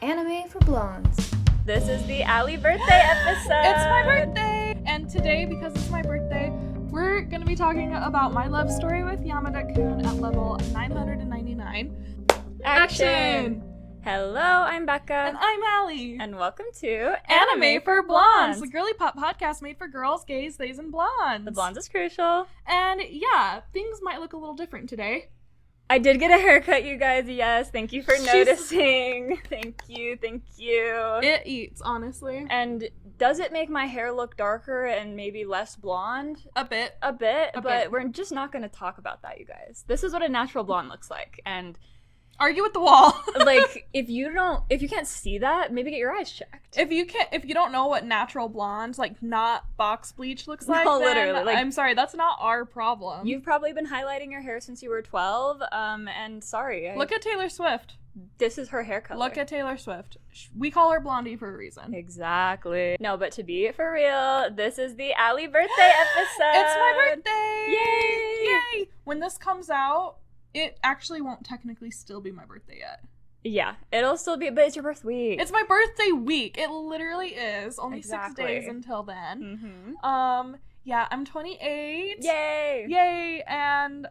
Anime for Blondes. This is the Allie birthday episode. It's my birthday! And today, because it's my birthday, we're going to be talking about my love story with Yamada-kun at level 999. Action! Hello, I'm Becca. And I'm Allie. And welcome to Anime for Blondes, the girly pop podcast made for girls, gays, theys, and blondes. The blondes is crucial. And yeah, things might look a little different today. I did get a haircut, you guys. Yes, thank you for noticing. Thank you. It eats, honestly. And does it make my hair look darker and maybe less blonde? A bit. But we're just not going to talk about that, you guys. This is what a natural blonde looks like. And argue with the wall. like, if you can't see that, maybe get your eyes checked. If you don't know what natural blonde, like not box bleach looks like, no, then literally, like, I'm sorry, that's not our problem. You've probably been highlighting your hair since you were 12, and sorry. Look at Taylor Swift. This is her hair color. Look at Taylor Swift. We call her Blondie for a reason. Exactly. No, but to be for real, this is the Allie birthday episode. It's my birthday! Yay! When this comes out, it actually won't technically still be my birthday yet. Yeah, it'll still be, but it's your birth week. It's my birthday week. It literally is. Only exactly. 6 days until then. Mm-hmm. Yeah, I'm 28. Yay! And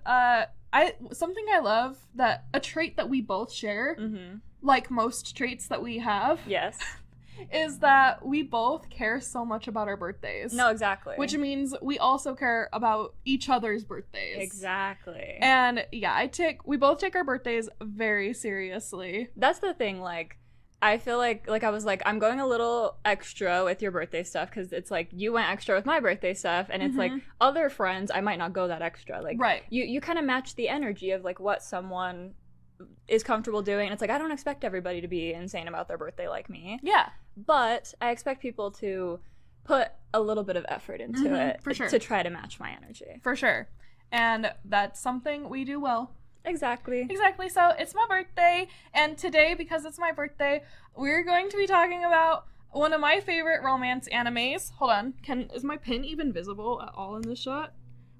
something I love, that a trait that we both share, like most traits that we have, yes, is that we both care so much about our birthdays. No, exactly. Which means we also care about each other's birthdays. Exactly. And yeah, we both take our birthdays very seriously. That's the thing, like, I feel like I was like, I'm going a little extra with your birthday stuff, because it's like, you went extra with my birthday stuff, and it's like, other friends, I might not go that extra. Like, right. You kind of match the energy of, like, what someone is comfortable doing, and it's like, I don't expect everybody to be insane about their birthday like me. Yeah. But I expect people to put a little bit of effort into it, for sure, to try to match my energy. For sure. And that's something we do well. Exactly. So it's my birthday, and today, because it's my birthday, we're going to be talking about one of my favorite romance animes. Hold on. Is my pin even visible at all in this shot?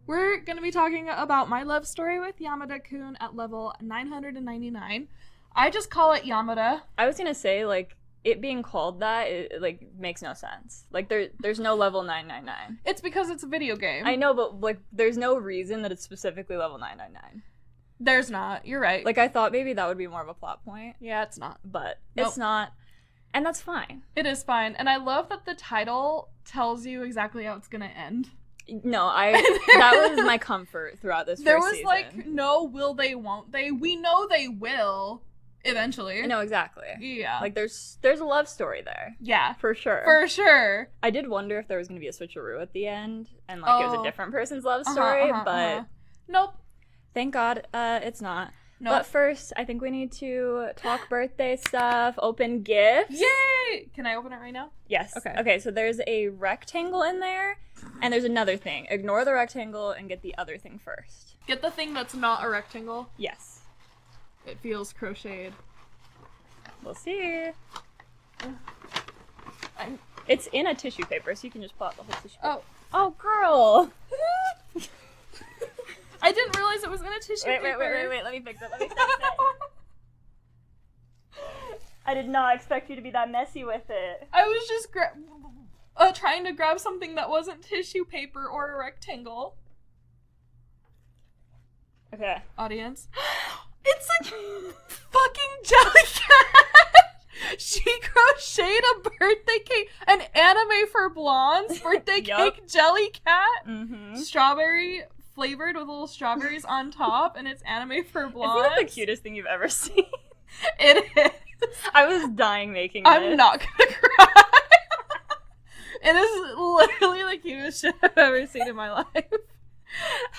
We're going to be talking about my love story with Yamada-kun at level 999. I just call it Yamada. I was going to say, like, it being called that, it, like, makes no sense. Like, there's no level 999. It's because it's a video game. I know, but, like, there's no reason that it's specifically level 999. There's not. You're right. Like, I thought maybe that would be more of a plot point. Yeah, it's not. But nope. It's not. And that's fine. It is fine. And I love that the title tells you exactly how it's going to end. No, that was my comfort throughout this there first was season. Like, no will they, won't they. We know they will eventually. No, exactly. Yeah. Like, there's a love story there. Yeah. For sure. For sure. I did wonder if there was going to be a switcheroo at the end, and, like, it was a different person's love story, but nope. Thank God it's not. Nope. But first, I think we need to talk birthday stuff, open gifts. Yay! Can I open it right now? Yes. Okay. Okay, so there's a rectangle in there, and there's another thing. Ignore the rectangle and get the other thing first. Get the thing that's not a rectangle. Yes. It feels crocheted. We'll see. It's in a tissue paper, so you can just pull out the whole tissue paper. Oh, girl! I didn't realize it was in a tissue paper. Wait, let me fix it. I did not expect you to be that messy with it. I was just trying to grab something that wasn't tissue paper or a rectangle. Okay. Audience. It's a fucking jellycat! She crocheted a birthday cake, an anime for blondes birthday cake jellycat. Strawberry flavored with little strawberries on top, and it's anime for blondes. Isn't that the cutest thing you've ever seen? It is. I was dying making this. I'm not gonna cry. It is literally the cutest shit I've ever seen in my life.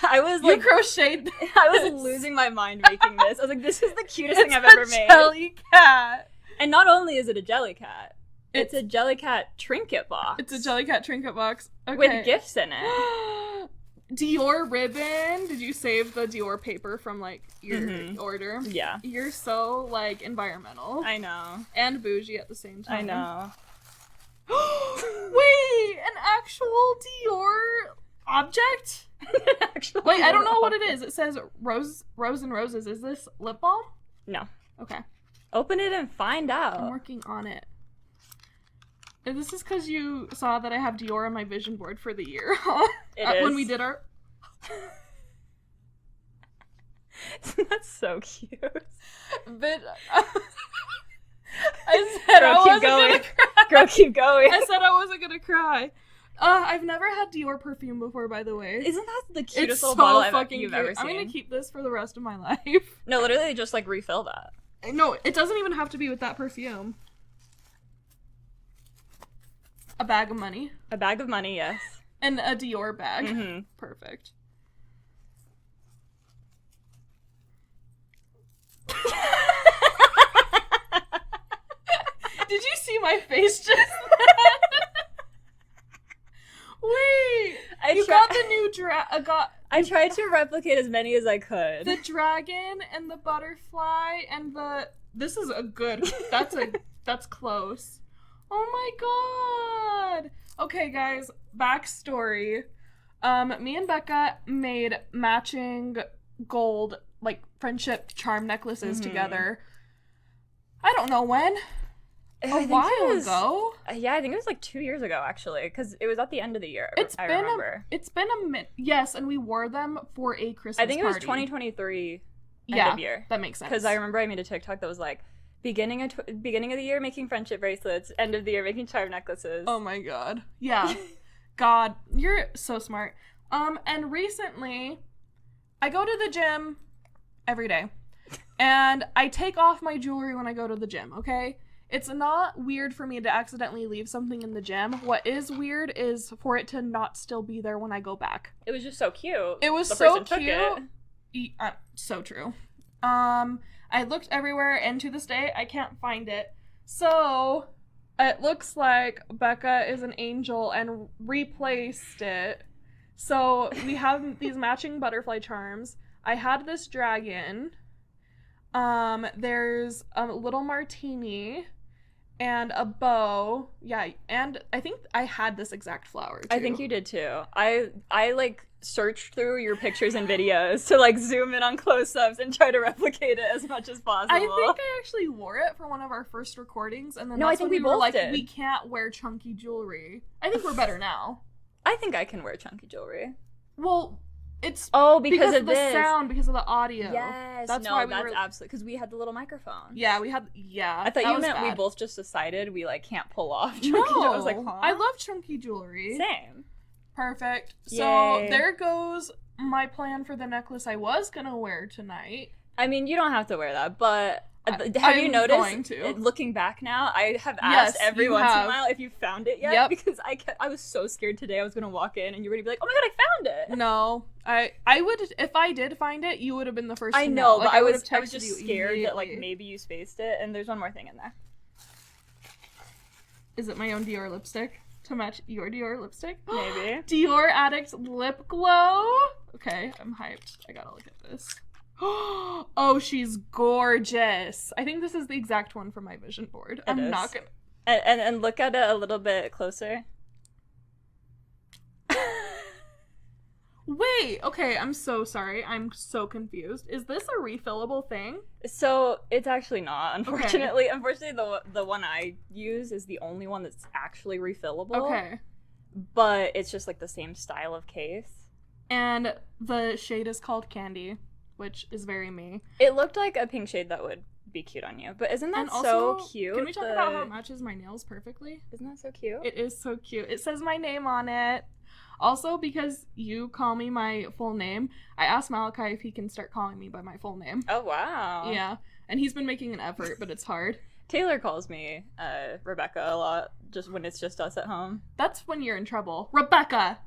I was you crocheted this. I was losing my mind making this. I was like, this is the cutest thing I've ever made. Jellycat. And not only is it a jellycat, it's a jellycat trinket box. It's a jellycat trinket box. Okay. With gifts in it. Dior ribbon. Did you save the Dior paper from, like, your order? Yeah. You're so, like, environmental. I know. And bougie at the same time. I know. Wait! An actual Dior object? Wait, I don't know what it is. It says Rose and Roses. Is this lip balm? No. Okay. Open it and find out. I'm working on it. And this is because you saw that I have Dior on my vision board for the year. It is. When we did our... That's so cute. But I said I wasn't gonna cry. Girl, keep going. I said I wasn't gonna cry. I've never had Dior perfume before, by the way. Isn't that the cutest It's little so bottle fucking you've cute. ever seen? I'm gonna keep this for the rest of my life. No, literally just like refill that. No, it doesn't even have to be with that perfume. A bag of money. A bag of money, yes. And a Dior bag. Mm-hmm. Perfect. Did you see my face just then? Wait! Got the new I tried to replicate as many as I could. The dragon and the butterfly and the... This is a good... That's close. Oh my god! Okay, guys, backstory. Me and Becca made matching gold, like, friendship charm necklaces together. I don't know when. A while ago? Yeah, I think it was like 2 years ago, actually, because it was at the end of the year. I remember. It's been a minute. Yes, and we wore them for a Christmas party. I think it was 2023 end of year. That makes sense. Because I remember I made a TikTok that was like, beginning of the year making friendship bracelets, end of the year making charm necklaces. Oh my god. Yeah. God, you're so smart. And recently, I go to the gym every day. And I take off my jewelry when I go to the gym, okay? It's not weird for me to accidentally leave something in the gym. What is weird is for it to not still be there when I go back. It was just so cute. It was the so person cute. Took it. So true. I looked everywhere, and to this day, I can't find it. So, it looks like Becca is an angel and replaced it. So, we have these matching butterfly charms. I had this dragon. There's a little martini and a bow. Yeah, and I think I had this exact flower, too. I think you did, too. I like, searched through your pictures and videos to like zoom in on close-ups and try to replicate it as much as possible. I think I actually wore it for one of our first recordings, and then I think we both were like, did. We can't wear chunky jewelry. I think we're better now. I think I can wear chunky jewelry. Well, it's because of the this. sound, because of the audio. Yes, that's absolutely because we had the little microphone. Yeah, we had. I thought you meant bad. we both just decided we like can't pull off chunky No, jewelry. I was like, huh? I love chunky jewelry. Same. Perfect. Yay. So there goes my plan for the necklace I was gonna wear tonight. I mean, you don't have to wear that, but have you noticed? Looking back now, I have asked every once in a while if you found it yet, because I was so scared today I was gonna walk in and you were gonna be like, oh my god, I found it. No, I would, if I did find it, you would have been the first. I to know, like, but I was just scared that like maybe you spaced it. And there's one more thing in there. Is it my own Dior lipstick to match your Dior lipstick? Maybe. Dior Addict Lip Glow. Okay, I'm hyped. I gotta look at this. Oh, she's gorgeous. I think this is the exact one from my vision board. I'm not gonna... And look at it a little bit closer. Wait, okay, I'm so sorry. I'm so confused. Is this a refillable thing? So, it's actually not, unfortunately. Okay. Unfortunately, the one I use is the only one that's actually refillable. Okay. But it's just, like, the same style of case. And the shade is called Candy, which is very me. It looked like a pink shade that would be cute on you. But isn't that so cute? Can we talk about how it matches my nails perfectly? Isn't that so cute? It is so cute. It says my name on it. Also, because you call me my full name, I asked Malachi if he can start calling me by my full name. Oh, wow. Yeah. And he's been making an effort, but it's hard. Taylor calls me Rebecca a lot, just when it's just us at home. That's when you're in trouble. Rebecca!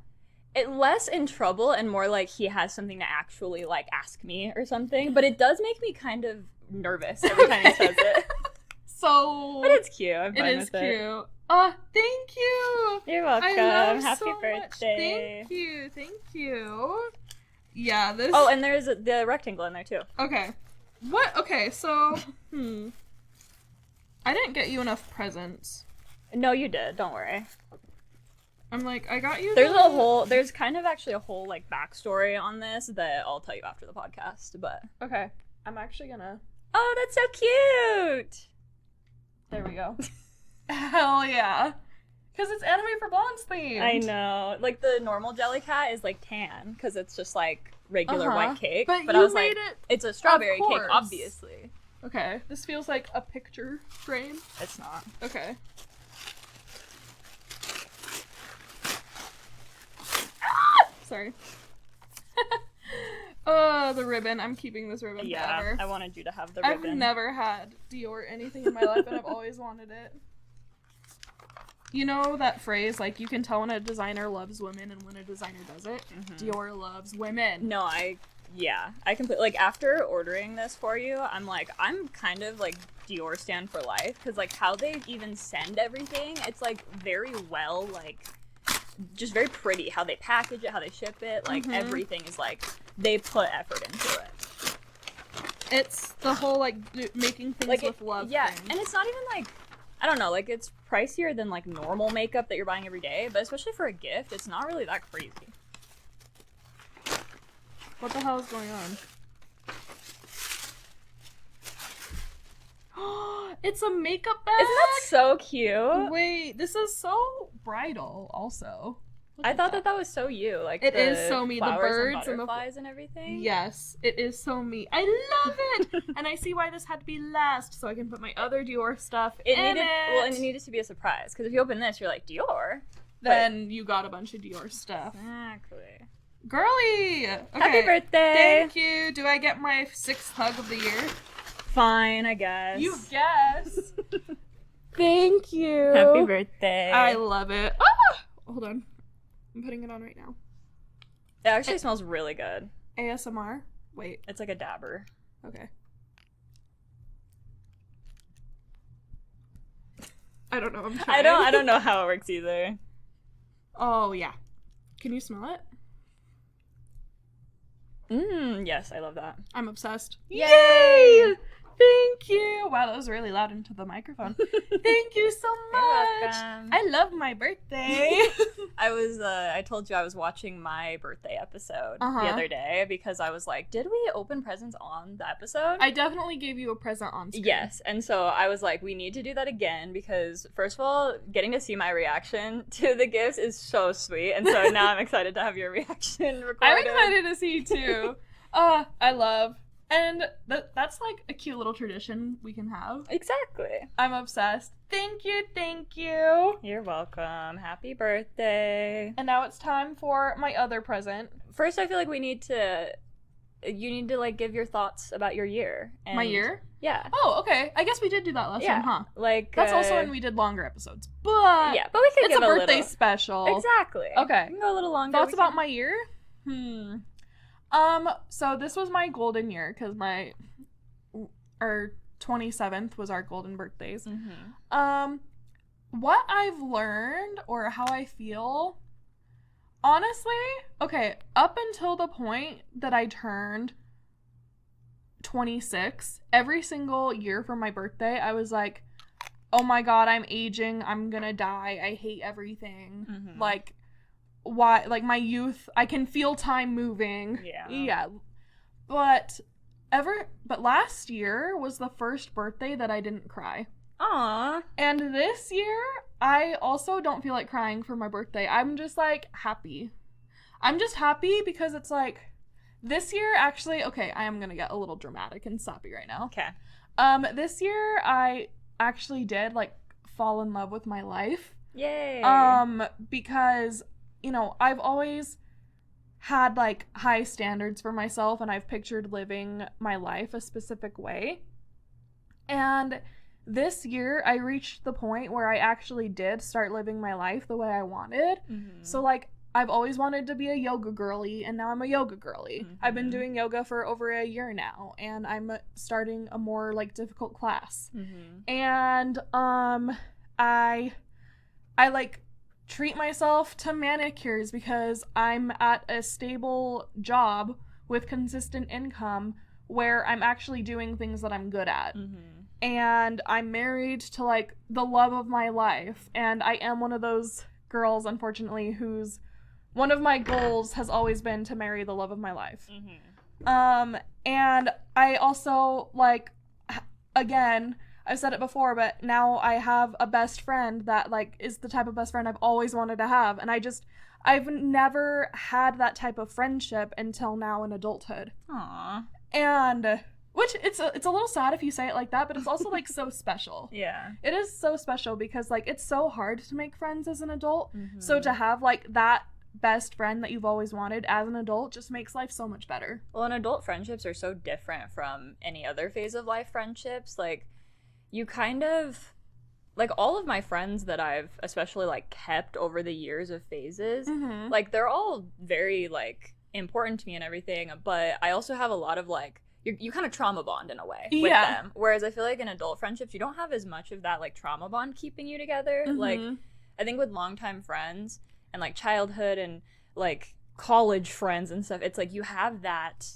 Less in trouble and more like he has something to actually, like, ask me or something. But it does make me kind of nervous every time he says it. But it's cute. I'm fine with it. It is cute. Oh, thank you. You're welcome. I love Happy so birthday. Much. Thank you. Yeah, this... Oh, and there's the rectangle in there, too. Okay. What? Okay, so... I didn't get you enough presents. No, you did. Don't worry. I'm like, I got you... There's kind of actually a whole, like, backstory on this that I'll tell you after the podcast, but... Okay. I'm actually gonna Oh, that's so cute. There we go. Hell yeah. Because it's anime for blondes themed. I know. Like, the normal Jellycat is, like, tan, because it's just, like, regular white cake. But I you was made like, it, it's a strawberry cake, obviously. Okay. This feels like a picture frame. It's not. Okay. Sorry. The ribbon. I'm keeping this ribbon forever. I wanted you to have the ribbon. I've never had Dior anything in my life, and I've always wanted it. You know that phrase, like, you can tell when a designer loves women and when a designer doesn't? Mm-hmm. Dior loves women. No, I completely, like, after ordering this for you, I'm like, I'm kind of, like, Dior stan for life, because, like, how they even send everything, it's, like, very well, like, just very pretty, how they package it, how they ship it, like, everything is, like, they put effort into it. It's the whole, like, making things like with love thing. And it's not even, like, I don't know, like, it's pricier than, like, normal makeup that you're buying every day, but especially for a gift, it's not really that crazy. What the hell is going on? It's a makeup bag! Isn't that so cute? Wait, this is so bridal, also. I thought that was so you, like, it is so me. The birds and butterflies and everything. Yes, it is so me. I love it, and I see why this had to be last, so I can put my other Dior stuff in it. Well, and it needed to be a surprise, because if you open this, you're like, Dior. Then you got a bunch of Dior stuff. Exactly. Girly! Okay. Happy birthday! Thank you. Do I get my 6th hug of the year? Fine, I guess. You guess. Thank you. Happy birthday. I love it. Ah! Hold on. I'm putting it on right now. It actually smells really good. ASMR? Wait. It's like a dabber. Okay. I don't know. I'm trying. I don't know how it works either. Oh, yeah. Can you smell it? Yes, I love that. I'm obsessed. Yay! Thank you. Wow, that was really loud into the microphone. Thank you so much. I love my birthday. I told you I was watching my birthday episode the other day because I was like, did we open presents on the episode? I definitely gave you a present on screen. Yes, and so I was like, we need to do that again because, first of all, getting to see my reaction to the gifts is so sweet, and so now I'm excited to have your reaction recorded. I'm excited to see too. I love. And that's like a cute little tradition we can have. Exactly. I'm obsessed. Thank you, thank you. You're welcome. Happy birthday. And now it's time for my other present. First, I feel like you need to like give your thoughts about your year. And my year? Yeah. Oh, okay. I guess we did do that last time, huh? Like that's also when we did longer episodes. But yeah, but we could give a birthday special. Exactly. Okay. We can go a little longer. Thoughts about my year? So this was my golden year because our 27th was our golden birthdays. What I've learned or how I feel, honestly, okay, up until the point that I turned 26, every single year for my birthday, I was like, oh my god, I'm aging, I'm gonna die, I hate everything. Like, why, like, my youth, I can feel time moving. Yeah. But last year was the first birthday that I didn't cry. Aww. And this year, I also don't feel like crying for my birthday. I'm just, like, happy. I'm just happy because it's, like, this year, actually, okay, I am gonna get a little dramatic and sappy right now. Okay. This year, I actually did, like, fall in love with my life. Yay. Because, you know, I've always had, like, high standards for myself, and I've pictured living my life a specific way. And this year, I reached the point where I actually did start living my life the way I wanted. So, like, I've always wanted to be a yoga girly, and now I'm a yoga girly. I've been doing yoga for over a year now, and I'm starting a more, like, difficult class. And, I like, treat myself to manicures because I'm at a stable job with consistent income where I'm actually doing things that I'm good at. And I'm married to, like, the love of my life, and I am one of those girls, unfortunately, whose one of my goals has always been to marry the love of my life. And I also, like, again, I've said it before, but now I have a best friend that, like, is the type of best friend I've always wanted to have. And I've never had that type of friendship until now in adulthood. Aww. And, which, it's a little sad if you say it like that, but it's also, like, so special. Yeah. It is so special because, like, it's so hard to make friends as an adult. Mm-hmm. So to have, like, that best friend that you've always wanted as an adult just makes life so much better. Well, and adult friendships are so different from any other phase of life friendships. Like, you kind of, like, all of my friends that I've especially, like, kept over the years of phases, like, they're all very, like, important to me and everything, but I also have a lot of, like, you kind of trauma bond in a way with them. Whereas I feel like in adult friendships, you don't have as much of that, like, trauma bond keeping you together. Like, I think with longtime friends and, like, childhood and, like, college friends and stuff, it's like you have that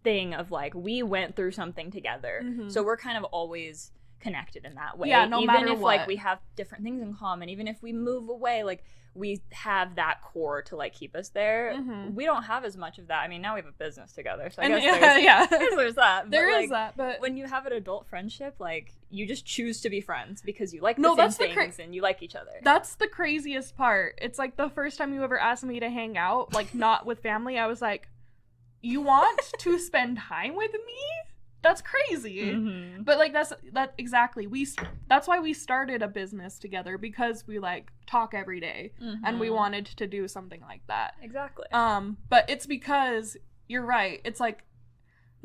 thing of, like, we went through something together. So we're kind of always connected in that way. Yeah, no matter what. Even if, like, we have different things in common, even if we move away, like, we have that core to, like, keep us there. We don't have as much of that. I mean, now we have a business together, so I guess there's that. There but, is that, but when you have an adult friendship, like, you just choose to be friends because you like the same things and you like each other. That's the craziest part. It's like the first time you ever asked me to hang out, like, not with family, I was like, you want to spend time with me? That's crazy. But, like, that's exactly, that's why we started a business together, because we, like, talk every day and we wanted to do something like that. Exactly. But it's because you're right. It's like,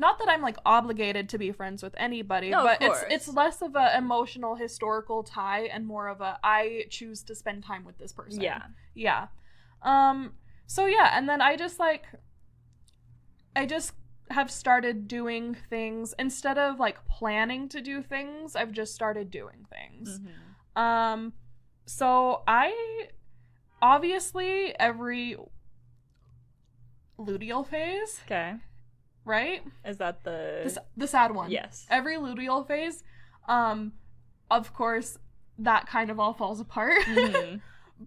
not that I'm, like, obligated to be friends with anybody, but it's less of a emotional historical tie and more of a I choose to spend time with this person. Yeah. So yeah, and then I just have started doing things instead of, like, planning to do things. I've just started doing things. So I obviously every luteal phase. Okay. Right? Is that the sad one? Yes. Every luteal phase, of course, that kind of all falls apart.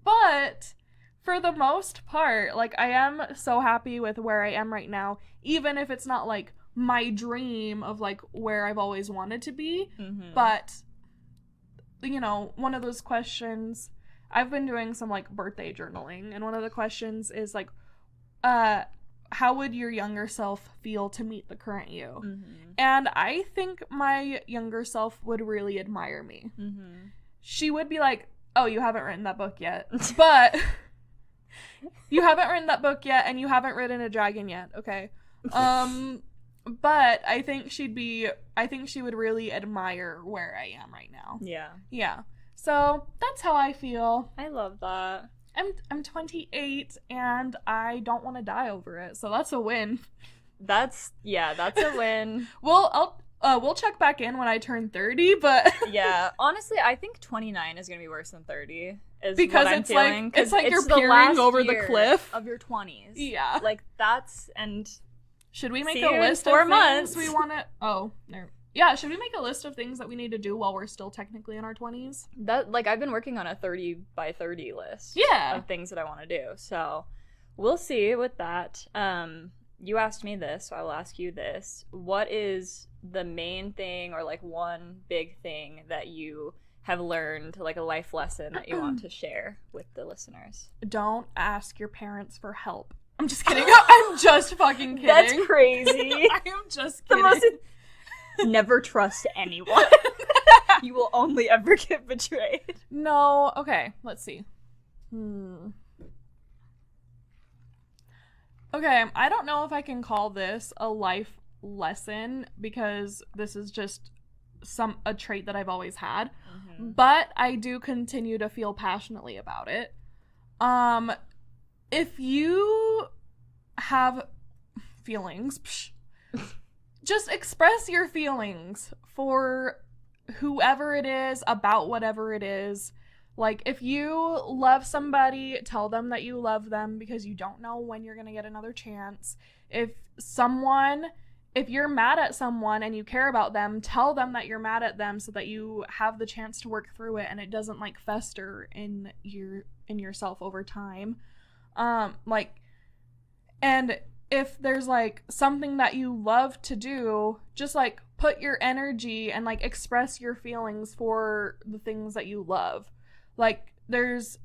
But for the most part, like, I am so happy with where I am right now, even if it's not, like, my dream of, like, where I've always wanted to be. But, you know, one of those questions, I've been doing some, like, birthday journaling, and one of the questions is, like, how would your younger self feel to meet the current you? And I think my younger self would really admire me. She would be like, oh, you haven't written that book yet. But you haven't written that book yet, and you haven't written a dragon yet, okay? But I think she would really admire where I am right now. Yeah. So that's how I feel. I love that. I'm 28 and I don't want to die over it, so that's a win. That's a win. We'll check back in when I turn 30, but yeah, honestly, I think 29 is gonna be worse than 30. Because what I'm feeling. It's like you're peering over the cliff of your 20s. Yeah, like that's and. Should we make a list of things we want to? Oh, no. Yeah, should we make a list of things that we need to do while we're still technically in our 20s? That, like, I've been working on a 30 by 30 list. Of things that I want to do. So, we'll see with that. You asked me this, so I will ask you this. What is the main thing or, like, one big thing that you have learned, like a life lesson that you want to share with the listeners? Don't ask your parents for help. I'm just kidding. I'm just fucking kidding. That's crazy. I am just kidding. Never trust anyone. You will only ever get betrayed. No. Okay, let's see. Okay, I don't know if I can call this a life lesson because this is just a trait that I've always had. But I do continue to feel passionately about it. If you have feelings, just express your feelings for whoever it is, about whatever it is. Like, if you love somebody, tell them that you love them because you don't know when you're gonna get another chance. If you're mad at someone and you care about them, tell them that you're mad at them so that you have the chance to work through it and it doesn't, like, fester in yourself over time. And if there's, like, something that you love to do, just, like, put your energy and like express your feelings for the things that you love. Like there's,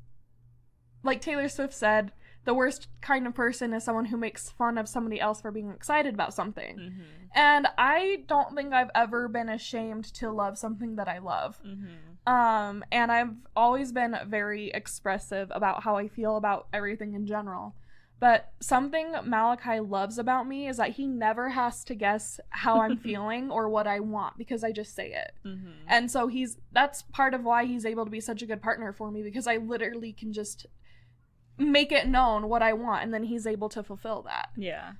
like Taylor Swift said, the worst kind of person is someone who makes fun of somebody else for being excited about something. Mm-hmm. And I don't think I've ever been ashamed to love something that I love. Mm-hmm. And I've always been very expressive about how I feel about everything in general. But something Malachi loves about me is that he never has to guess how I'm feeling or what I want, because I just say it. Mm-hmm. And so that's part of why he's able to be such a good partner for me, because I literally can just make it known what I want, and then he's able to fulfill that. Yeah.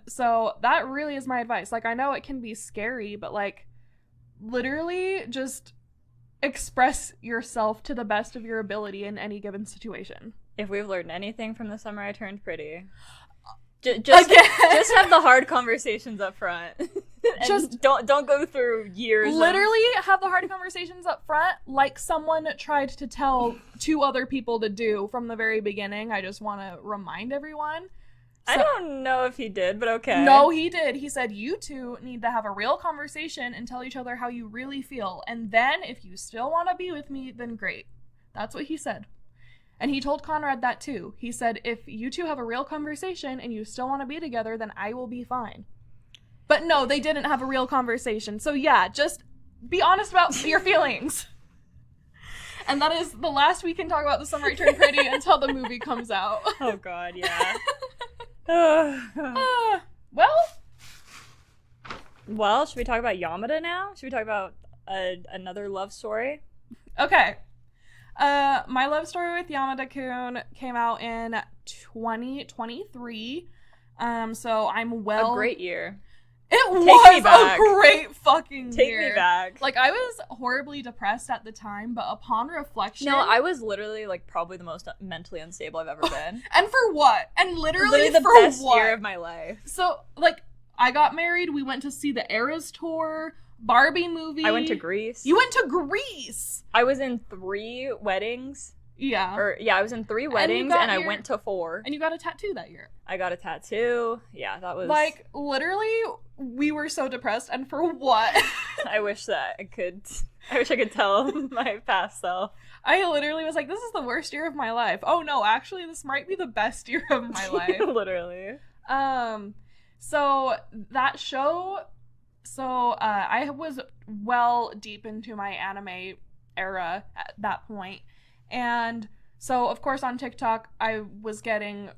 So that really is my advice. Like, I know it can be scary, but like literally just express yourself to the best of your ability in any given situation. If we've learned anything from the summer I turned pretty, just have the hard conversations up front. Just don't go through years. Literally have the hard conversations up front, like someone tried to tell 2 other people to do from the very beginning. I just want to remind everyone. I don't know if he did, but okay. No, he did. He said, you two need to have a real conversation and tell each other how you really feel. And then if you still want to be with me, then great. That's what he said. And he told Conrad that too. He said, if you two have a real conversation and you still want to be together, then I will be fine. But no, they didn't have a real conversation. So yeah, just be honest about your feelings. And that is the last we can talk about The Summer I Turned Pretty until the movie comes out. Oh God, yeah. Well, should we talk about Yamada now? Should we talk about another love story? Okay. My love story with Yamada-kun came out in 2023. So I'm a great year. It was a great fucking year. Take me back. Like, I was horribly depressed at the time, but upon reflection... No, I was literally, like, probably the most mentally unstable I've ever been. And for what? And literally the for best what? year of my life. So, like, I got married, we went to see the Eras tour, Barbie movie. I went to Greece. You went to Greece! I was in 3 weddings. Yeah. I was in 3 weddings, and I went to 4. And you got a tattoo that year. I got a tattoo. Yeah, that was... Like, literally, we were so depressed, and for what? I wish I could tell my past self. I literally was like, this is the worst year of my life. Oh no, actually, this might be the best year of my life. Literally. So, that show... So, I was well deep into my anime era at that point. And so, of course, on TikTok, I was getting,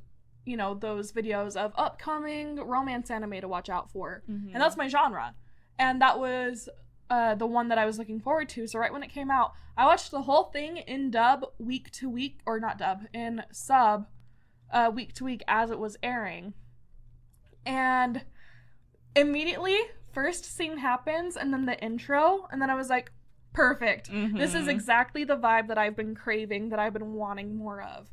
you know, those videos of upcoming romance anime to watch out for. Mm-hmm. And that's my genre. And that was the one that I was looking forward to. So right when it came out, I watched the whole thing in dub week to week, or not dub, in sub week to week as it was airing. And immediately, first scene happens, and then the intro, and then I was like, perfect. Mm-hmm. This is exactly the vibe that I've been craving, that I've been wanting more of.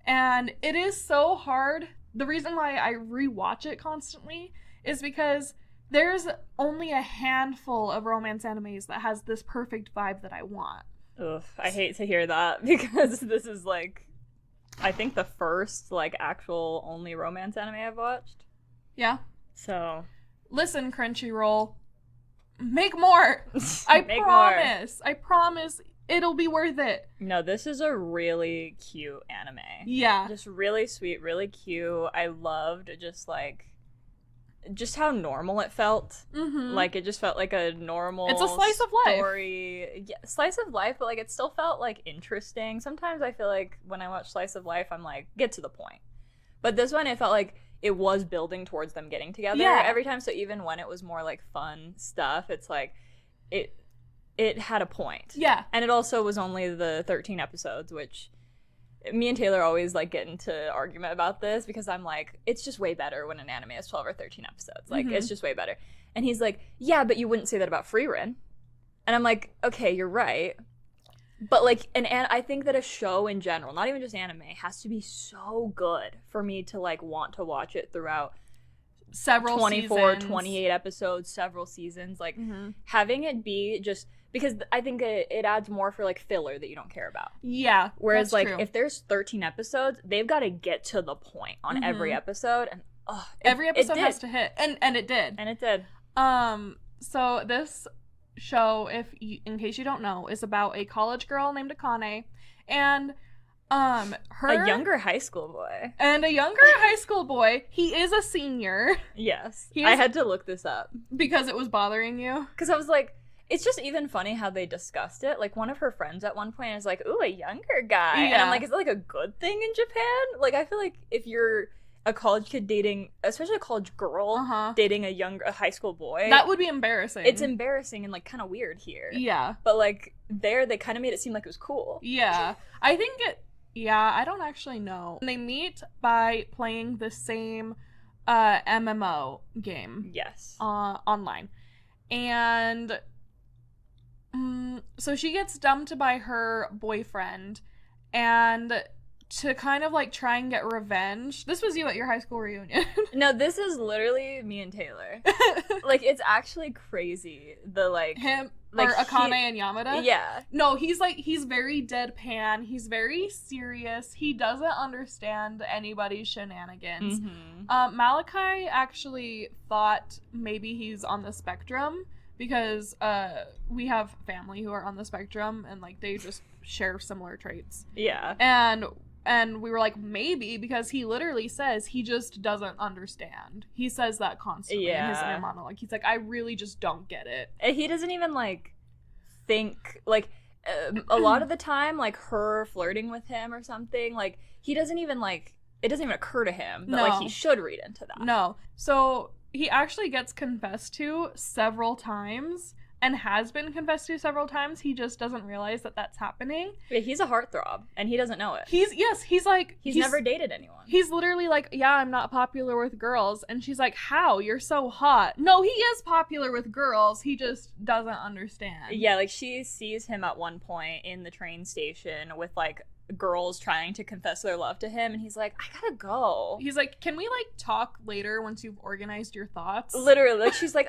And it is so hard. The reason why I rewatch it constantly is because there's only a handful of romance animes that has this perfect vibe that I want. Ugh, I hate to hear that, because this is, like, I think the first, like, actual only romance anime I've watched. Yeah. So. Listen, Crunchyroll. Make more. I promise it'll be worth it. No, this is a really cute anime. Yeah. Just really sweet, really cute. I loved just how normal it felt. Mm-hmm. Like, it just felt like a normal It's a slice of life. Story. Yeah, slice of life, but like it still felt like interesting. Sometimes I feel like when I watch slice of life, I'm like, get to the point. But this one, it felt like it was building towards them getting together every time. So even when it was more like fun stuff, it's like it had a point. Yeah. And it also was only the 13 episodes, which me and Taylor always like get into argument about this, because I'm like, it's just way better when an anime has 12 or 13 episodes. Like, it's just way better. And he's like, yeah, but you wouldn't say that about Frieren. And I'm like, okay, you're right. But like, and I think that a show in general, not even just anime, has to be so good for me to like want to watch it throughout several 24, seasons. 28 episodes, several seasons. Like, having it be just, because I think it adds more for like filler that you don't care about. Yeah. Whereas like, true. if there's 13 episodes, they've got to get to the point on every episode. And every episode has to hit. And it did. And it did. So this show, in case you don't know, is about a college girl named Akane, and a younger high school boy. And a younger high school boy. He is a senior. Yes. I had to look this up. Because it was bothering you? Because I was like, it's just even funny how they discussed it. Like, one of her friends at one point is like, ooh, a younger guy. Yeah. And I'm like, is that like a good thing in Japan? Like, I feel like if you're a college kid dating, especially a college girl, dating a high school boy, that would be embarrassing. It's embarrassing and like kind of weird here. Yeah. But like there, they kind of made it seem like it was cool. Yeah. I think I don't actually know. They meet by playing the same MMO game. Yes. Online. And so she gets dumped by her boyfriend, and to kind of like try and get revenge. This was you at your high school reunion. No, this is literally me and Taylor. Like, it's actually crazy. The like him like or Akane and Yamada. Yeah. No, he's very deadpan. He's very serious. He doesn't understand anybody's shenanigans. Mm-hmm. Malachi actually thought maybe he's on the spectrum because we have family who are on the spectrum and like they just share similar traits. Yeah. And we were like, maybe, because he literally says he just doesn't understand. He says that constantly in his inner monologue. He's like, I really just don't get it. And he doesn't even, like, think, like, a lot of the time, like, her flirting with him or something, like, he doesn't even, like, it doesn't even occur to him that, like, he should read into that. No. So he actually gets confessed to several times. And has been confessed to several times. He just doesn't realize that that's happening. Yeah, he's a heartthrob, and he doesn't know it. He's never dated anyone. He's literally like, yeah, I'm not popular with girls. And she's like, how? You're so hot. No, he is popular with girls. He just doesn't understand. Yeah, like, she sees him at one point in the train station with, like, girls trying to confess their love to him, and he's like, I gotta go. He's like, can we like talk later once you've organized your thoughts? Literally, like, she's like,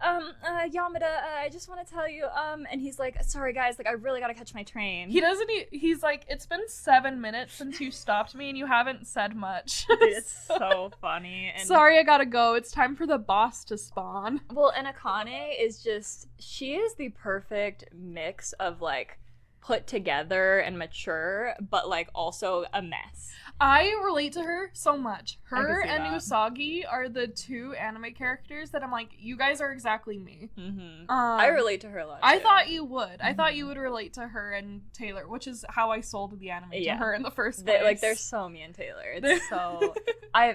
Yamada, I just want to tell you, and he's like, sorry guys, like, I really gotta catch my train. He's like, it's been 7 minutes since you stopped me and you haven't said much. Dude, it's so funny. And sorry, I gotta go. It's time for the boss to spawn. Well, and Akane is she is the perfect mix of like put together and mature, but like also a mess. I relate to her so much. Her and Usagi are the two anime characters that I'm like, you guys are exactly me. Mm-hmm. I relate to her a lot. I thought you would. Mm-hmm. I thought you would relate to her and Taylor, which is how I sold the anime to her in the first place. They're so me and Taylor. It's so.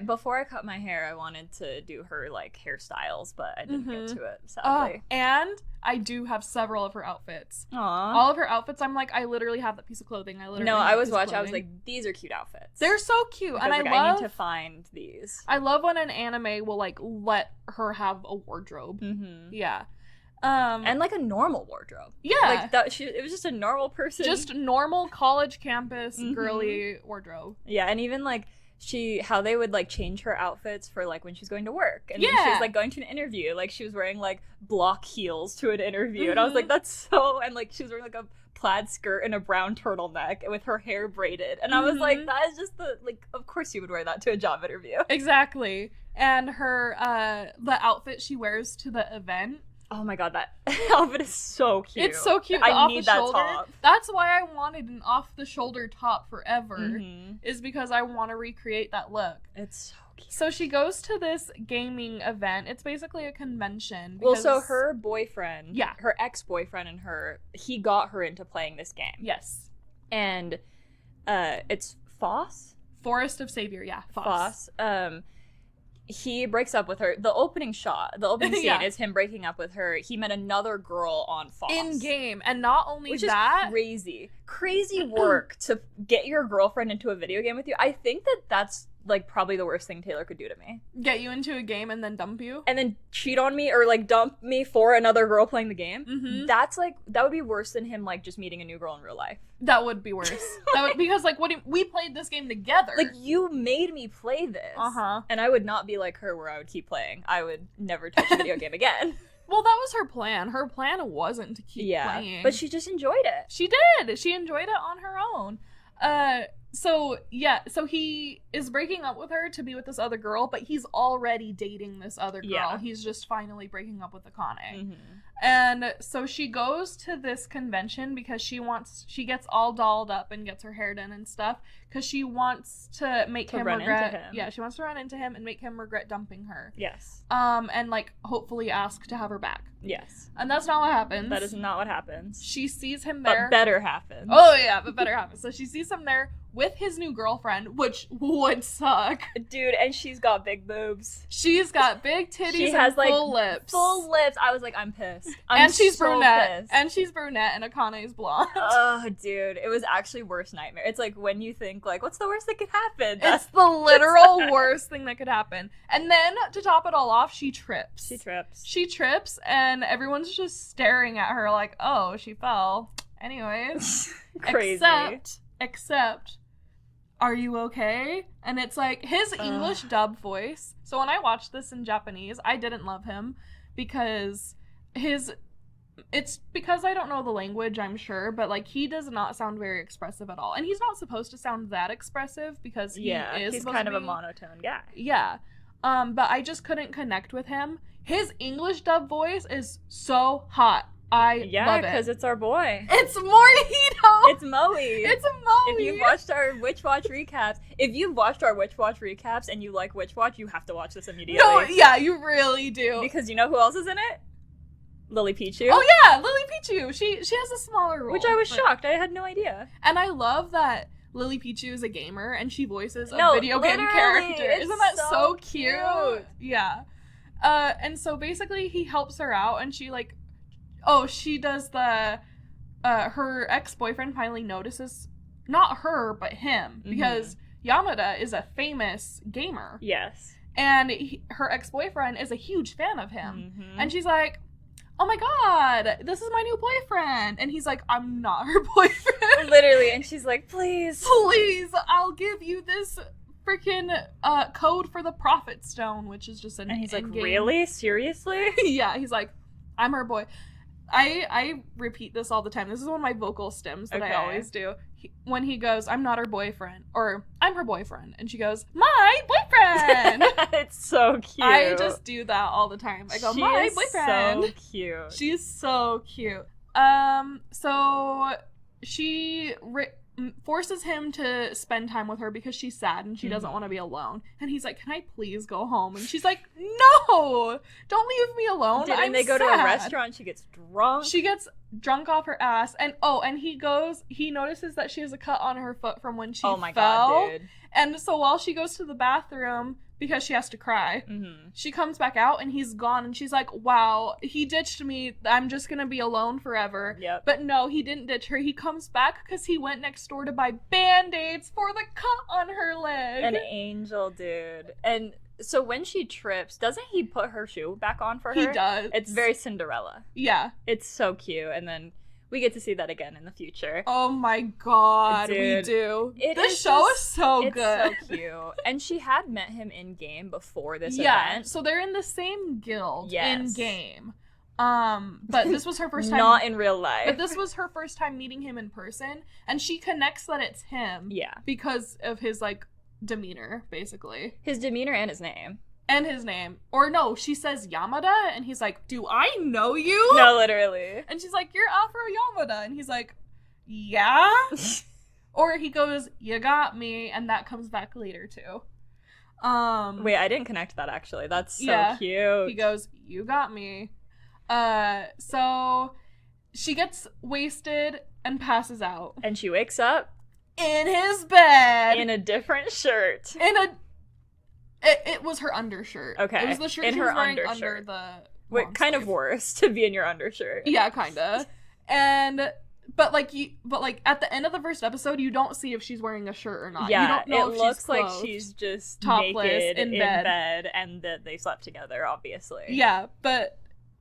Before I cut my hair, I wanted to do her like hairstyles, but I didn't get to it, sadly. And I do have several of her outfits. Aww. All of her outfits, I'm like, I literally have that piece of clothing. I was watching. I was like, these are cute outfits. They're so cute, and I need to find these. I love when an anime will like let her have a wardrobe. Mm-hmm. Yeah, and like a normal wardrobe. Yeah, like that. It was just a normal person, just normal college campus girly wardrobe. Yeah, and even like how they would like change her outfits for like when she's going to work, and when she's like going to an interview, like she was wearing like block heels to an interview, and I was like, that's so, and like she was wearing like a plaid skirt and a brown turtleneck with her hair braided, and I was like, that is just of course you would wear that to a job interview. Exactly. And her the outfit she wears to the event, oh my god, that outfit is so cute. It's so cute. I need that top. That's why I wanted an off-the-shoulder top forever, is because I want to recreate that look. It's so cute. So she goes to this gaming event. It's basically a convention. Well, so her boyfriend, her ex-boyfriend and he got her into playing this game. Yes. And it's Foss? Forest of Savior, yeah. Foss. He breaks up with her. The opening scene is him breaking up with her. He met another girl on Foss. In game. And not only which that. Is crazy work to get your girlfriend into a video game with you. I think that's like probably the worst thing Taylor could do to me. Get you into a game and then dump you? And then cheat on me or like dump me for another girl playing the game. Mm-hmm. That would be worse than him like just meeting a new girl in real life. That would be worse. Because like we played this game together. Like you made me play this. And I would not be like her where I would keep playing. I would never touch a video game again. Well, that was her plan. Her plan wasn't to keep playing. But she just enjoyed it. She did. She enjoyed it on her own. So he is breaking up with her to be with this other girl, but he's already dating this other girl. Yeah. He's just finally breaking up with Akane. Mm-hmm. And so she goes to this convention because she gets all dolled up and gets her hair done and stuff because she wants to make him regret. Yeah, she wants to run into him and make him regret dumping her. Yes. And like hopefully ask to have her back. Yes. And that's not what happens. That is not what happens. She sees him there. But better happens. Oh yeah, but better happens. So she sees him there with his new girlfriend, which would suck. Dude, and she's got big boobs. She's got big titties and full lips. Full lips. I was like, I'm pissed. And she's brunette. And she's brunette and Akane's blonde. Oh, dude. It was actually worst nightmare. It's like when you think, like, what's the worst that could happen? It's the literal worst thing that could happen. And then, to top it all off, she trips. She trips, and everyone's just staring at her like, oh, she fell. Anyways. Crazy. Except, are you okay? And it's like his English dub voice. So when I watched this in Japanese, I didn't love him because it's because I don't know the language, I'm sure, but like he does not sound very expressive at all. And he's not supposed to sound that expressive because he's kind of a monotone guy. Yeah. But I just couldn't connect with him. His English dub voice is so hot. I love it. Yeah, because it's our boy. It's Morihito! It's Moe. It's Moe! If you've watched our Witch Watch recaps, and you like Witch Watch, you have to watch this immediately. No, yeah, you really do. Because you know who else is in it? Lily Pichu. Oh yeah, Lily Pichu. She has a smaller role. Which I was shocked. I had no idea. And I love that Lily Pichu is a gamer, and she voices a video game character. Isn't that so cute? Yeah. And so basically he helps her out, and she like... Oh, she does the, her ex-boyfriend finally notices, not her, but him, because Yamada is a famous gamer. Yes. And her ex-boyfriend is a huge fan of him. Mm-hmm. And she's like, oh my god, this is my new boyfriend. And he's like, I'm not her boyfriend. Literally, and she's like, please. Please, I'll give you this freaking code for the Prophet Stone, which is just an And he's like, really? Seriously? Yeah, he's like, I'm her boy. I repeat this all the time. This is one of my vocal stems that I always do. When he goes, I'm not her boyfriend, or I'm her boyfriend, and she goes, my boyfriend! It's so cute. I just do that all the time. I go, my boyfriend! So cute. She's so cute. So she forces him to spend time with her because she's sad and she doesn't want to be alone. And he's like, can I please go home? And she's like, no! Don't leave me alone. And they go to a restaurant, she gets drunk. She gets drunk off her ass. And he notices that she has a cut on her foot from when she fell. Oh my god, dude. And so while she goes to the bathroom, because she has to cry, she comes back out and he's gone, and she's like, wow, he ditched me, I'm just gonna be alone forever. Yep. But no, he didn't ditch her. He comes back because he went next door to buy band-aids for the cut on her leg. An angel, dude. And so when she trips, doesn't he put her shoe back on for her? He does. It's very Cinderella. Yeah. It's so cute. And then we get to see that again in the future. Oh my god, dude, we do. This show is so good. It's so cute. And she had met him in game before this event. So they're in the same guild in game. But this was her first time. Not in real life. But this was her first time meeting him in person, and she connects that it's him. Yeah. Because of his like demeanor, basically. His demeanor and his name. And his name. Or no, she says Yamada, and he's like, do I know you? No, literally. And she's like, you're Afro Yamada. And he's like, yeah? Or he goes, you got me, and that comes back later, too. Wait, I didn't connect that, actually. That's so cute. He goes, you got me. So she gets wasted and passes out. And she wakes up. In his bed. In a different shirt. It was her undershirt. Okay. It was the shirt she was wearing under the... Wait, kind of worse to be in your undershirt. Yeah, kinda. But at the end of the first episode, you don't see if she's wearing a shirt or not. Yeah, you don't know if it looks she's like she's just topless naked in bed, and that they slept together, obviously. Yeah, but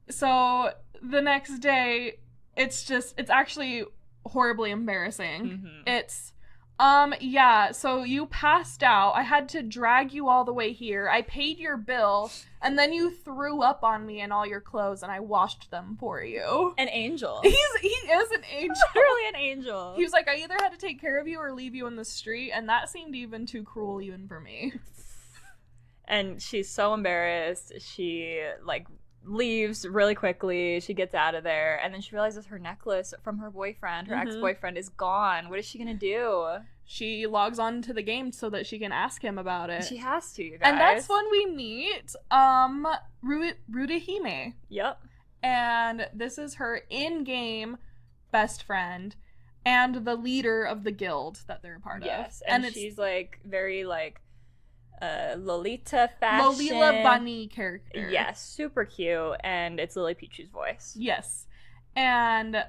so the next day, it's actually horribly embarrassing. It's Yeah, so you passed out. I had to drag you all the way here. I paid your bill, and then you threw up on me and all your clothes, and I washed them for you. An angel. He is an angel. Literally an angel. He was like, I either had to take care of you or leave you in the street, and that seemed even too cruel even for me. And she's so embarrassed. She, like, leaves really quickly. She gets out of there, and then she realizes her necklace from her boyfriend, her ex-boyfriend, is gone. What is she gonna do? She logs on to the game so that she can ask him about it. She has to, you guys. And that's when we meet Rudihime. Yep. And this is her in-game best friend and the leader of the guild that they're a part of. Yes, and she's like very like Lolita fashion. Lolita bunny character. Yes, super cute, and it's Lily Pichu's voice. Yes. And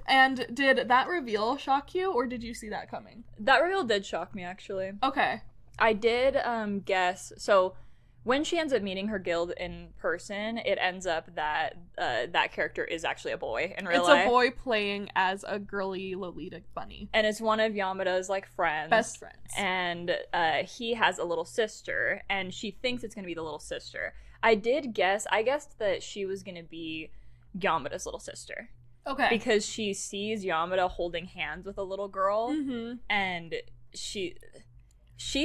and did that reveal shock you, or did you see that coming? That reveal did shock me, actually. Okay. I did guess, so when she ends up meeting her guild in person, it ends up that that character is actually a boy in real life. It's a boy playing as a girly Lolita bunny. And it's one of Yamada's, like, friends. Best friends. And he has a little sister, and she thinks it's going to be the little sister. I guessed that she was going to be Yamada's little sister. Okay. Because she sees Yamada holding hands with a little girl, and she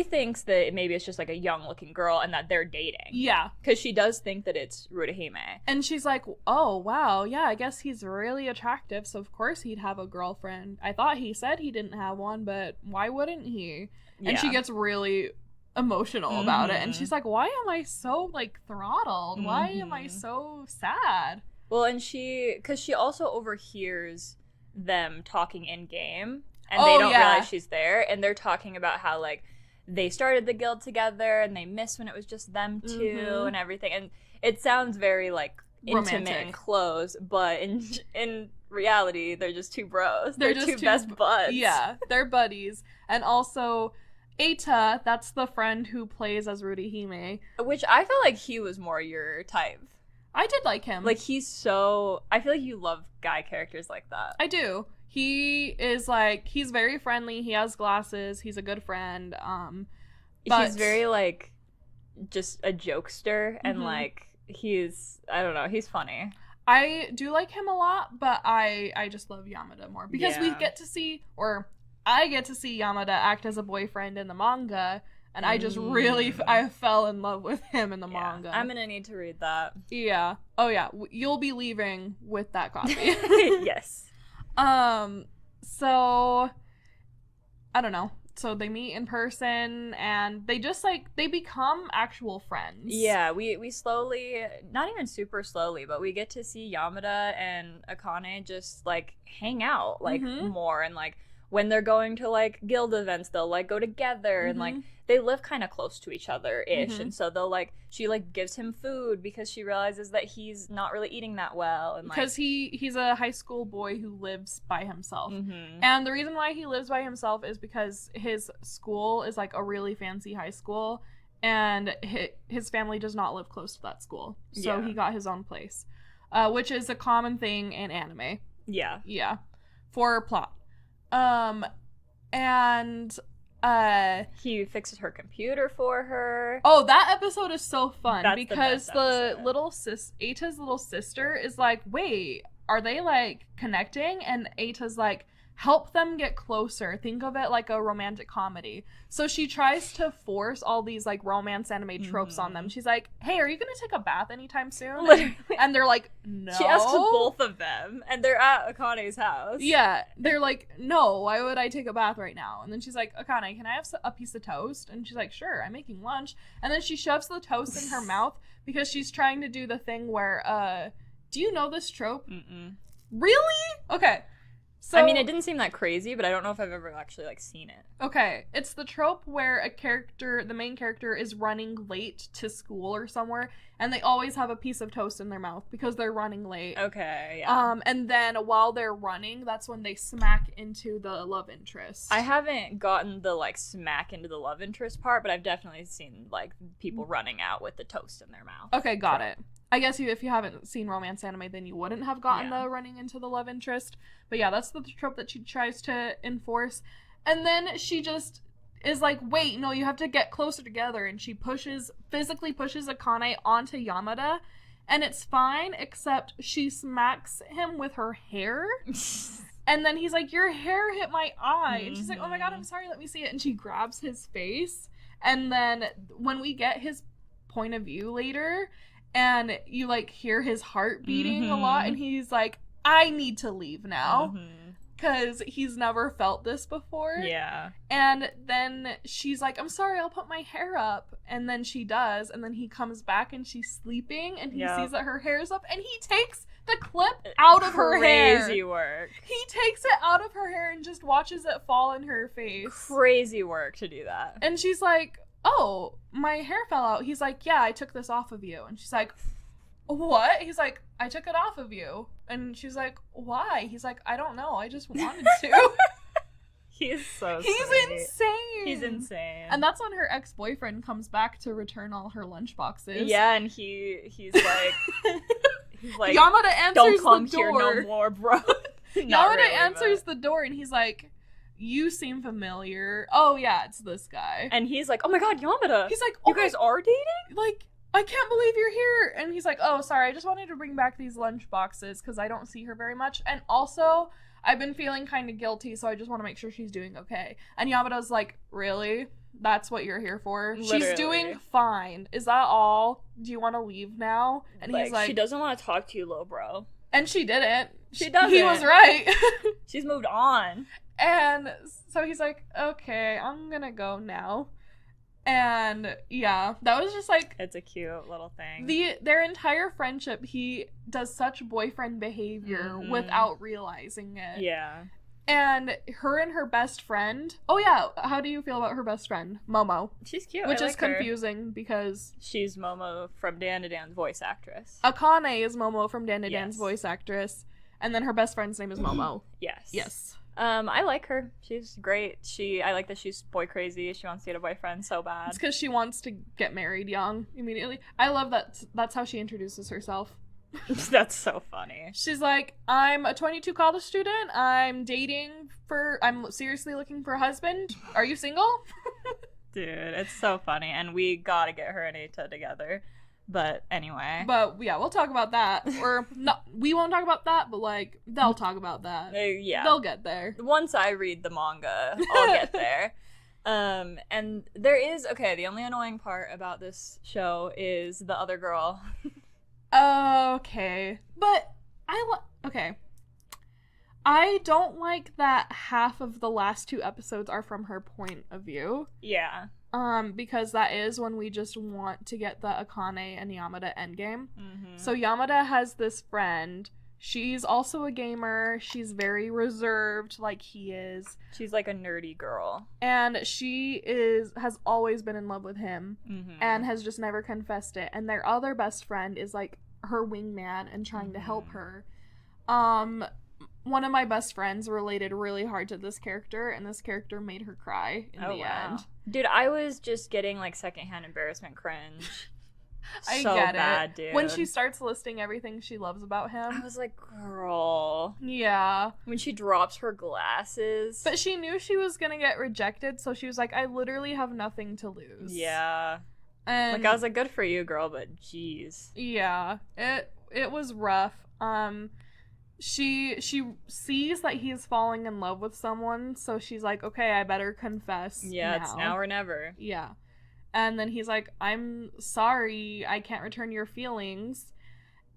thinks that maybe it's just, like, a young-looking girl and that they're dating. Yeah. Because she does think that it's Rudihime. And she's like, oh, wow, yeah, I guess he's really attractive, so of course he'd have a girlfriend. I thought he said he didn't have one, but why wouldn't he? And she gets really emotional about it, and she's like, why am I so, like, throttled? Why am I so sad? Well, and because she also overhears them talking in-game, and they don't realize she's there, and they're talking about how, like, they started the guild together, and they miss when it was just them two, and everything, and it sounds very, like, intimate and close, but in reality, they're just two bros. They're just two best buds. Yeah, they're buddies. And also, Eita, that's the friend who plays as Rudihime. Which I feel like he was more your type. I did like him. Like, I feel like you love guy characters like that. I do. He is, like, he's very friendly. He has glasses. He's a good friend. But he's very, like, just a jokester. And, like, I don't know, he's funny. I do like him a lot, but I just love Yamada more. Because we get to see, or I get to see Yamada act as a boyfriend in the manga. And I just really, I fell in love with him in the manga. I'm gonna need to read that. Yeah. Oh, yeah. You'll be leaving with that copy. Yes. So, I don't know. So they meet in person, and they just, like, they become actual friends. Yeah, we slowly, not even super slowly, but we get to see Yamada and Akane just, like, hang out, like, more, and, like, when they're going to, like, guild events, they'll, like, go together, and, like, they live kind of close to each other-ish, and so they'll, like, she, like, gives him food because she realizes that he's not really eating that well, and, like... Because he's a his school boy who lives by himself. And the reason why he lives by himself is because his school is, like, a really fancy high school, and his family does not live close to that school, so he got his own place, which is a common thing in anime. Yeah. Yeah. For plot. And he fixes her computer for her. Oh, that episode is so fun. That's because the little Eita's little sister is like, wait, are they, like, connecting? And Eita's like, help them get closer. Think of it like a romantic comedy. So she tries to force all these, like, romance anime tropes on them. She's like, hey, are you gonna take a bath anytime soon? Literally. And they're like, no. She asks both of them, and they're at Akane's house. Yeah, they're like, no, why would I take a bath right now? And then she's like, Akane, can I have a piece of toast? And she's like, sure, I'm making lunch. And then she shoves the toast in her mouth because she's trying to do the thing where, do you know this trope? Really? Okay. So, I mean, it didn't seem that crazy, but I don't know if I've ever actually, like, seen it. Okay, it's the trope where the main character is running late to school or somewhere, and they always have a piece of toast in their mouth because they're running late. Okay, yeah. And then while they're running, that's when they smack into the love interest. I haven't gotten the, like, smack into the love interest part, but I've definitely seen, like, people running out with the toast in their mouth. Okay, got it. I guess if you haven't seen romance anime, then you wouldn't have gotten the running into the love interest. But yeah, that's the trope that she tries to enforce. And then she just is like, wait, no, you have to get closer together. And she physically pushes Akane onto Yamada. And it's fine, except she smacks him with her hair. And then he's like, your hair hit my eye. And she's like, oh my god, I'm sorry, let me see it. And she grabs his face. And then when we get his point of view later, and you, like, hear his heart beating a lot, and he's like, I need to leave now. Because he's never felt this before. Yeah. And then she's like, I'm sorry, I'll put my hair up. And then she does. And then he comes back and she's sleeping. And he sees that her hair's up. And he takes the clip out of her hair. Crazy work. He takes it out of her hair and just watches it fall in her face. Crazy work to do that. And she's like, oh, my hair fell out. He's like, yeah, I took this off of you. And she's like, what? He's like, I took it off of you. And she's like, why? He's like, I don't know. I just wanted to. He's so He's sweet. insane. He's insane. And that's when her ex-boyfriend comes back to return all her lunchboxes. Yeah, and he's like, Yamada answers don't come the door. Here no more, bro. Yamada answers the door and he's like, you seem familiar. Oh yeah, it's this guy. And he's like, oh my god, Yamada. He's like, you guys are dating? Like, I can't believe you're here. And he's like, oh, sorry, I just wanted to bring back these lunch boxes because I don't see her very much. And also, I've been feeling kind of guilty, so I just want to make sure she's doing okay. And Yamada's like, really? That's what you're here for? Literally. She's doing fine. Is that all? Do you want to leave now? And he's like, she doesn't want to talk to you, little bro. And she didn't. She doesn't. He was right. She's moved on. And so he's like, okay, I'm gonna go now. And yeah, that was just like, it's a cute little thing. Their entire friendship, he does such boyfriend behavior without realizing it. Yeah. And her best friend, oh yeah, how do you feel about her best friend, Momo? She's cute. Which is like confusing her. Because she's Momo from DanDaDan's voice actress. Akane is Momo from DanDaDan's voice actress, and then her best friend's name is Momo. Yes. I like her. She's great. I like that she's boy crazy. She wants to get a boyfriend so bad. It's because she wants to get married young immediately. I love that. That's how she introduces herself. That's so funny. She's like, I'm a 22 college student. I'm seriously looking for a husband. Are you single? Dude, it's so funny. And we gotta get her and Eita together. But anyway. But yeah, we'll talk about that. Or not, we won't talk about that, but like, they'll talk about that. Yeah. They'll get there. Once I read the manga, I'll get there. And there is, the only annoying part about this show is the other girl. Okay. But I don't like that half of the last 2 episodes are from her point of view. Yeah. Because that is when we just want to get the Akane and Yamada endgame. So Yamada has this friend. She's also a gamer. She's very reserved like he is. She's like a nerdy girl. And she has always been in love with him and has just never confessed it. And their other best friend is like her wingman and trying to help her. One of my best friends related really hard to this character, and this character made her cry in the end. Dude, I was just getting like secondhand embarrassment cringe. I so get bad, it. Dude. When she starts listing everything she loves about him. I was like, girl. Yeah. When she drops her glasses. But she knew she was gonna get rejected, so she was like, I literally have nothing to lose. Yeah. And like, I was like, good for you, girl, but jeez. Yeah. It was rough. She sees that he's falling in love with someone, so she's like, okay, I better confess. Yeah, it's now or never. Yeah. And then he's like, I'm sorry, I can't return your feelings.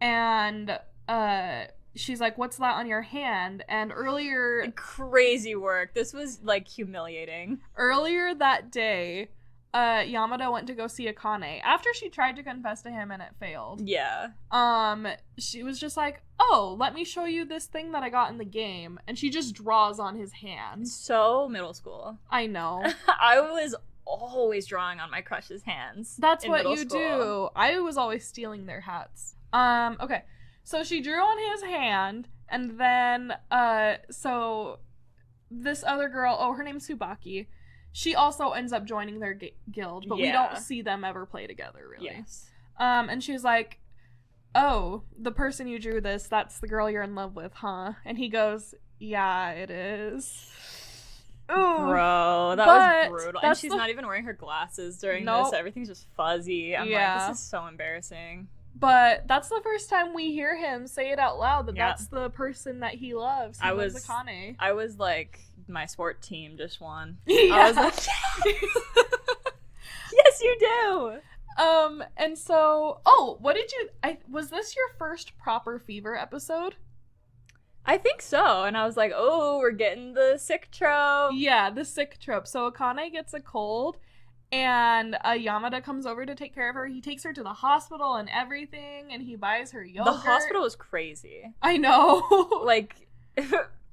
And she's like, what's that on your hand? And earlier... Crazy work. This was, like, humiliating. Earlier that day, Yamada went to go see Akane. After she tried to confess to him and it failed. Yeah. She was just like, oh, let me show you this thing that I got in the game. And she just draws on his hand. So middle school. I know. I was always drawing on my crush's hands. That's what you do. I was always stealing their hats. Okay. So she drew on his hand, and then, so this other girl, her name's Tsubaki. She also ends up joining their guild, but we don't see them ever play together, really. Yes. And she's like, oh, the person you drew this, that's the girl you're in love with, huh? And he goes, yeah, it is. Ooh, bro, that was brutal. And she's not even wearing her glasses during this. Everything's just fuzzy. I'm like, this is so embarrassing. But that's the first time we hear him say it out loud, that that's the person that he loves. He loves Akane. I was like, my sport team just won. Yeah. I was like, yes, you do. And so, what did you, was this your first proper fever episode? I think so. And I was like, oh, we're getting the sick trope. Yeah, the sick trope. So Akane gets a cold, and Yamada comes over to take care of her. He takes her to the hospital and everything, and he buys her yogurt. The hospital was crazy. I know. Like,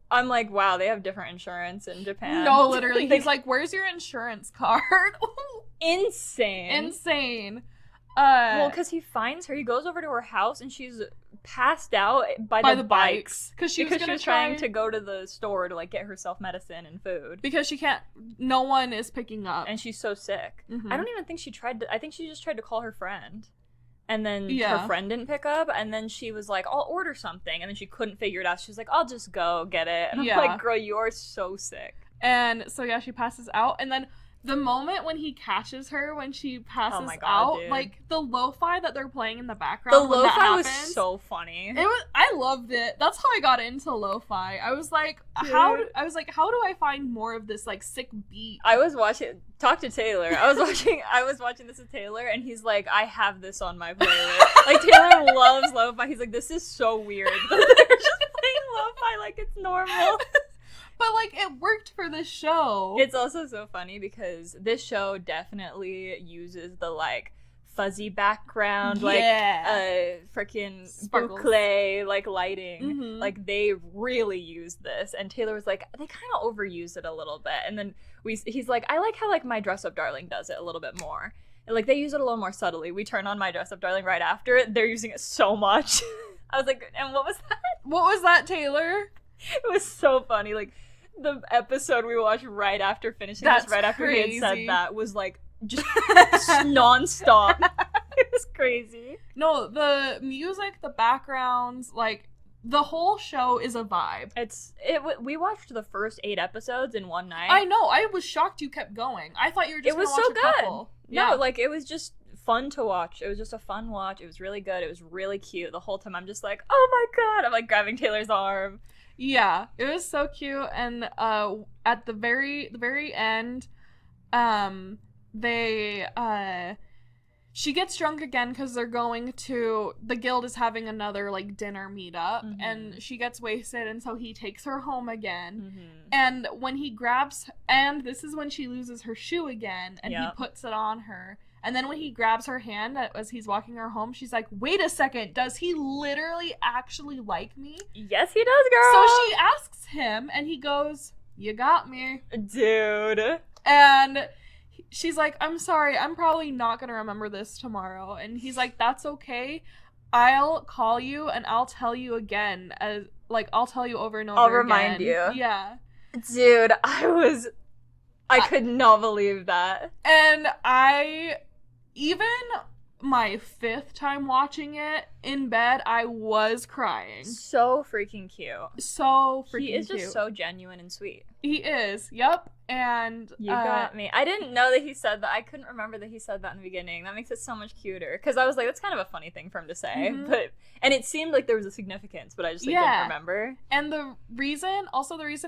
I'm like, wow, they have different insurance in Japan. No, literally. He's like, where's your insurance card? Insane. Well, because he finds her, he goes over to her house, and she's passed out by the bikes. Because she was trying to go to the store to, like, get herself medicine and food. Because she can't, no one is picking up. And she's so sick. Mm-hmm. I don't even think she tried to, I think she just tried to call her friend. And then her friend didn't pick up, and then she was like, I'll order something. And then she couldn't figure it out. She was like, I'll just go get it. And I'm like, girl, you're so sick. And so, she passes out, and then the moment when he catches her, when she passes out, dude. Like, the lo-fi that they're playing in the background, the lo-fi was so funny. I loved it. That's how I got into lo-fi. I was like, how do I find more of this, like, sick beat? I was watching, talk to Taylor. I was watching this with Taylor, and he's like, I have this on my playlist. Like, Taylor loves lo-fi. He's like, this is so weird. They're just playing lo-fi like it's normal. But, like, it worked for this show. It's also so funny because this show definitely uses the, like, fuzzy background, freaking boucle, like, lighting. Mm-hmm. Like, they really used this. And Taylor was like, they kind of overused it a little bit. And then he's like, I like how, like, My Dress Up Darling does it a little bit more. And, like, they use it a little more subtly. We turn on My Dress Up Darling right after it. They're using it so much. I was like, and what was that? What was that, Taylor? It was so funny. Like, the episode we watched right after finishing this, right after he had said that, was like just nonstop. It was crazy. No, the music, the backgrounds, like the whole show is a vibe. We watched the first 8 episodes in one night. I know. I was shocked you kept going. I thought you were just going to watch a couple. No, like it was just fun to watch. It was just a fun watch. It was really good. It was really cute. The whole time I'm just like, oh my god. I'm like grabbing Taylor's arm. Yeah, it was so cute, and at the very end, she gets drunk again because they're going to, the guild is having another, like, dinner meetup, mm-hmm. and she gets wasted, and so he takes her home again, mm-hmm. and when he grabs, and this is when she loses her shoe again, and he puts it on her. And then when he grabs her hand as he's walking her home, she's like, wait a second, does he literally actually like me? Yes, he does, girl. So she asks him, and he goes, you got me. Dude. And she's like, I'm sorry, I'm probably not going to remember this tomorrow. And he's like, that's okay. I'll call you, and I'll tell you again. I'll tell you over and over again. I'll remind you. Yeah. Dude, I could not believe that. And even my 5th time watching it in bed, I was crying. So freaking cute. He is just so genuine and sweet. He is. Yep. And you got me. I didn't know that he said that. I couldn't remember that he said that in the beginning. That makes it so much cuter. Because I was like, that's kind of a funny thing for him to say. Mm-hmm. And it seemed like there was a significance, but I just didn't remember. And the reason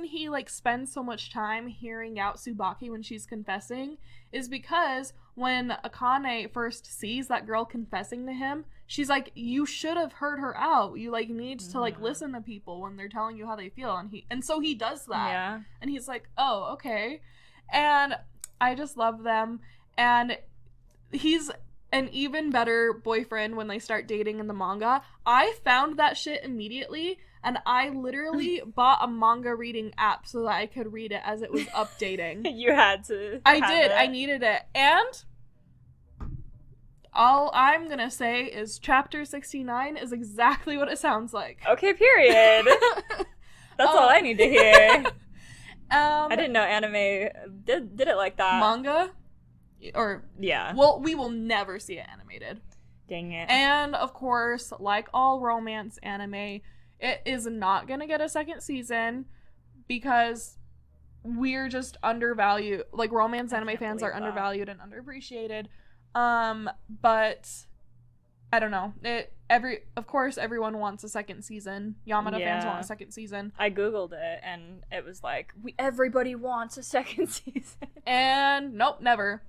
he like spends so much time hearing out Tsubaki when she's confessing is because when Akane first sees that girl confessing to him, she's like, you should have heard her out. You like need to like listen to people when they're telling you how they feel, and so he does that. Yeah. And he's like, oh, okay. And I just love them. And he's an even better boyfriend when they start dating in the manga. I found that shit immediately, and I literally bought a manga reading app so that I could read it as it was updating. You had to. I did. I needed it. And all I'm gonna say is chapter 69 is exactly what it sounds like. Okay, period. That's all I need to hear. I didn't know anime did it like that. Manga? Or yeah. Well, we will never see it animated. Dang it. And, of course, like all romance anime, it is not gonna get a second season because we're just undervalued. Like, romance anime fans are undervalued and underappreciated. But I don't know. Of course, everyone wants a second season. Yamada fans want a second season. I googled it, and it was like, everybody wants a second season. And nope, never.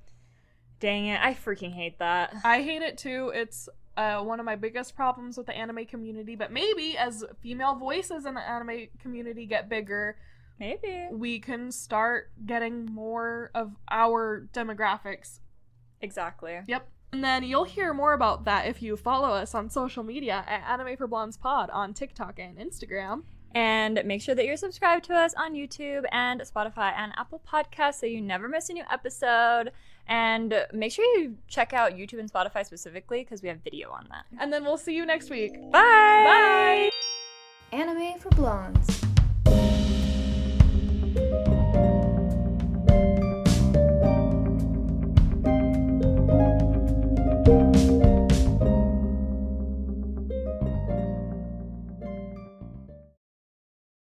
Dang it, I freaking hate that. I hate it too. It's one of my biggest problems with the anime community, but maybe as female voices in the anime community get bigger, maybe we can start getting more of our demographics. Exactly. Yep. And then you'll hear more about that if you follow us on social media at Anime for Blondes Pod on TikTok and Instagram. And make sure that you're subscribed to us on YouTube and Spotify and Apple Podcasts so you never miss a new episode. And make sure you check out YouTube and Spotify specifically because we have video on that. And then we'll see you next week. Bye! Bye! Anime for Blondes.